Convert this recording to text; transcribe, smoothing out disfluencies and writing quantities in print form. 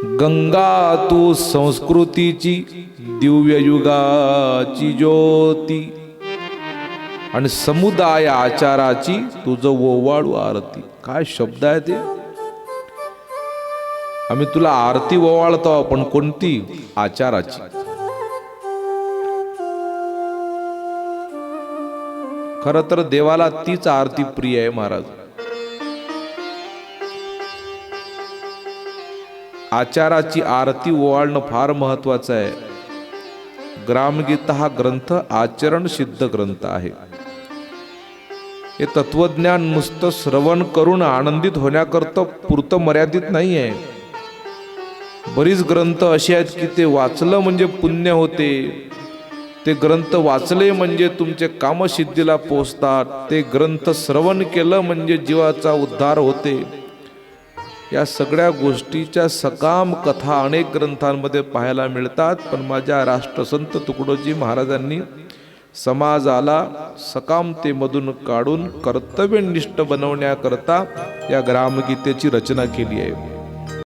गंगा तू संस्कृतीची दिव्य युगाची ज्योती आणि समुदाय आचाराची तुझं ओवाळू आरती. काय शब्द आहे ते. आम्ही तुला आरती ओवाळतो, आपण कोणती? आचाराची. खर तर देवाला तीच आरती प्रिय आहे महाराज. आचाराची आरती ओवाळणं फार महत्वाचं आहे. ग्रामगीता हा ग्रंथ आचरण सिद्ध ग्रंथ आहे. हे तत्वज्ञान नुसतं श्रवण करून आनंदित होण्याकरता पुरतं मर्यादित नाही आहे. बरीच ग्रंथ असे आहेत की ते वाचलं म्हणजे पुण्य होते, ते ग्रंथ वाचले म्हणजे तुमचे कामसिद्धीला पोचतात, ते ग्रंथ श्रवण केलं म्हणजे जीवाचा उद्धार होते. या सगळ्या गोष्टीच्या सकाम कथा अनेक ग्रंथांमध्ये पाहायला मिळतात. पण माझ्या राष्ट्रसंत तुकडोजी महाराजांनी समाजाला सकामतेमधून काढून कर्तव्यनिष्ठ बनवण्याकरता या ग्रामगीतेची रचना केली आहे.